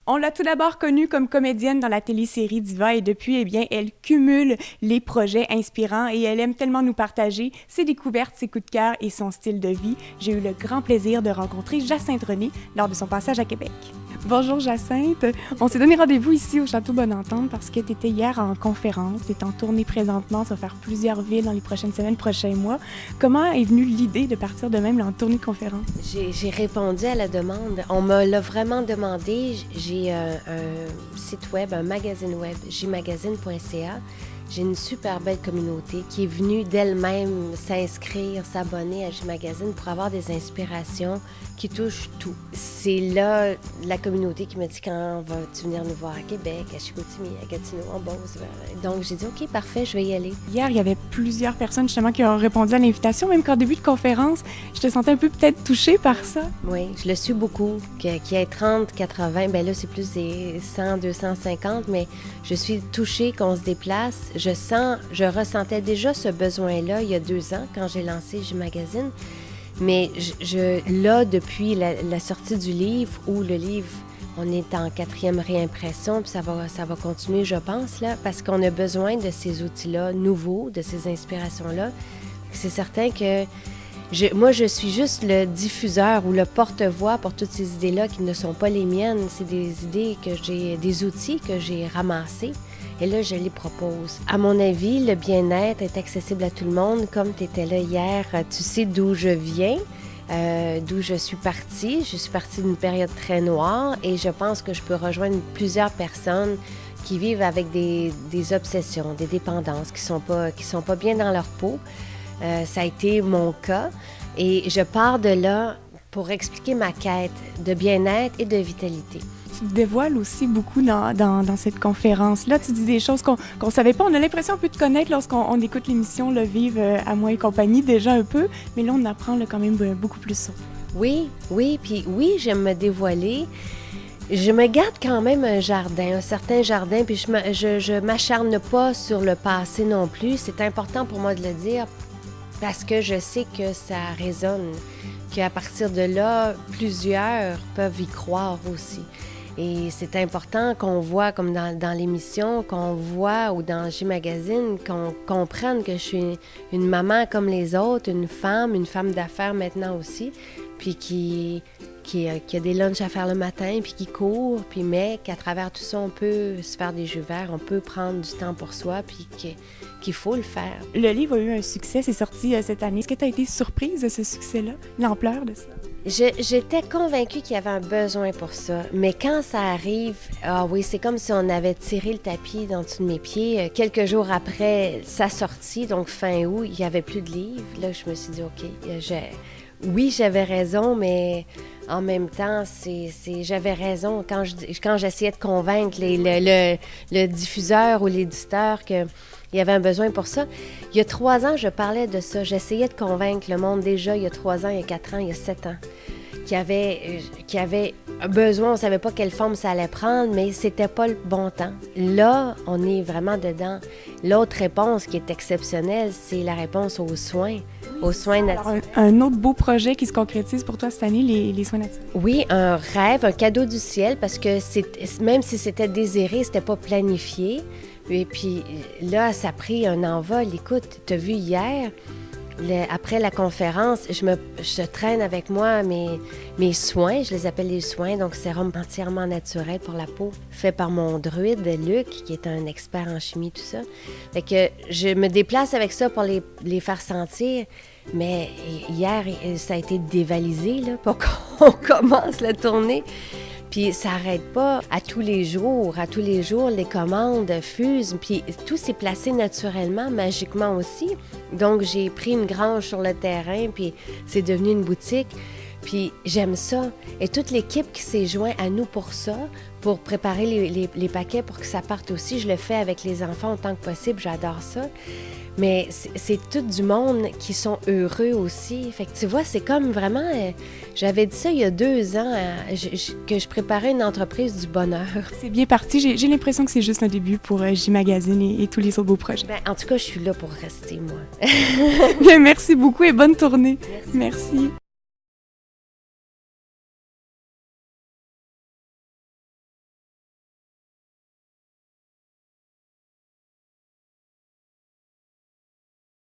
On l'a tout d'abord connue comme comédienne dans la télésérie Diva et depuis, elle cumule les projets inspirants et elle aime tellement nous partager ses découvertes, ses coups de cœur et son style de vie. J'ai eu le grand plaisir de rencontrer Jacinthe René lors de son passage à Québec. Bonjour Jacinthe, on s'est donné rendez-vous ici au Château Bonentente parce que tu étais hier en conférence, tu es en tournée présentement, ça va faire plusieurs villes dans les prochaines semaines, prochains mois. Comment est venue l'idée de partir de même là, en tournée de conférence? J'ai répondu à la demande. On me l'a vraiment demandé. J'ai un site web, un magazine web, jmagazine.ca. J'ai une super belle communauté qui est venue d'elle-même s'inscrire, s'abonner à J-Magazine pour avoir des inspirations qui touchent tout. C'est là la communauté qui m'a dit quand vas-tu venir nous voir à Québec, à Chicoutimi, à Gatineau, en Beauce. Donc j'ai dit OK, parfait, je vais y aller. Hier, il y avait plusieurs personnes justement qui ont répondu à l'invitation, même qu'en début de conférence, je te sentais un peu peut-être touchée par ça. Oui, je le suis beaucoup. Qu'il y ait 30, 80, bien là c'est plus des 100, 250, mais je suis touchée qu'on se déplace. Je ressentais déjà ce besoin-là il y a 2 ans quand j'ai lancé J-Magazine. Mais là, depuis la sortie du livre, où le livre, on est en 4e réimpression, puis ça va continuer, je pense, là, parce qu'on a besoin de ces outils-là nouveaux, de ces inspirations-là. C'est certain que moi, je suis juste le diffuseur ou le porte-voix pour toutes ces idées-là qui ne sont pas les miennes. C'est des idées des outils que j'ai ramassés. Et là, je les propose. À mon avis, le bien-être est accessible à tout le monde. Comme tu étais là hier, tu sais d'où je viens, d'où je suis partie. Je suis partie d'une période très noire et je pense que je peux rejoindre plusieurs personnes qui vivent avec des obsessions, des dépendances, qui sont pas bien dans leur peau. Ça a été mon cas et je pars de là pour expliquer ma quête de bien-être et de vitalité. Tu te dévoiles aussi beaucoup dans cette conférence-là. Tu dis des choses qu'on ne savait pas. On a l'impression un peu de connaître lorsqu'on écoute l'émission Le Vivre à moi et compagnie, déjà un peu, mais là, on apprend quand même beaucoup plus sur toi. Oui, puis oui, j'aime me dévoiler. Je me garde quand même un certain jardin, puis je m'acharne pas sur le passé non plus. C'est important pour moi de le dire parce que je sais que ça résonne, qu'à partir de là, plusieurs peuvent y croire aussi. Et c'est important qu'on voit, comme dans l'émission, qu'on voit ou dans J-Magazine, qu'on comprenne que je suis une maman comme les autres, une femme d'affaires maintenant aussi, puis qui a des lunchs à faire le matin, puis qui court, puis mais qu'à travers tout ça, on peut se faire des jeux verts, on peut prendre du temps pour soi, puis qu'il faut le faire. Le livre a eu un succès, c'est sorti cette année. Est-ce que tu as été surprise de ce succès-là, l'ampleur de ça? J'étais convaincue qu'il y avait un besoin pour ça, mais quand ça arrive, ah oui, c'est comme si on avait tiré le tapis dans dessous de mes pieds. Quelques jours après sa sortie, donc fin août, il n'y avait plus de livres. Là, je me suis dit, OK, oui, j'avais raison, mais en même temps, j'avais raison quand j'essayais de convaincre le diffuseur ou l'éditeur qu'il y avait un besoin pour ça. Il y a 3 ans, je parlais de ça. J'essayais de convaincre le monde déjà il y a 3 ans, il y a 4 ans, il y a 7 ans, qu'il y avait un besoin. On ne savait pas quelle forme ça allait prendre, mais c'était pas le bon temps. Là, on est vraiment dedans. L'autre réponse qui est exceptionnelle, c'est la réponse aux soins. Aux soins naturels. Un autre beau projet qui se concrétise pour toi cette année, les soins naturels. Oui, un rêve, un cadeau du ciel, parce que même si c'était désiré, c'était pas planifié. Et puis là, ça a pris un envol. Écoute, tu as vu hier, après la conférence, je traîne avec moi mes soins, je les appelle les soins, donc sérum entièrement naturel pour la peau, fait par mon druide Luc, qui est un expert en chimie, tout ça. Fait que je me déplace avec ça pour les faire sentir, mais hier, ça a été dévalisé là, pour qu'on commence la tournée. Puis ça n'arrête pas. À tous les jours, les commandes fusent. Puis tout s'est placé naturellement, magiquement aussi. Donc, j'ai pris une grange sur le terrain, puis c'est devenu une boutique. Puis j'aime ça. Et toute l'équipe qui s'est jointe à nous pour ça, pour préparer les paquets pour que ça parte aussi, je le fais avec les enfants autant que possible. J'adore ça. Mais c'est tout du monde qui sont heureux aussi. Fait que tu vois, c'est comme vraiment... j'avais dit ça il y a 2 ans, que je préparais une entreprise du bonheur. C'est bien parti. J'ai l'impression que c'est juste un début pour J-Magazine et tous les autres beaux projets. En tout cas, je suis là pour rester, moi. Merci beaucoup et bonne tournée. Merci.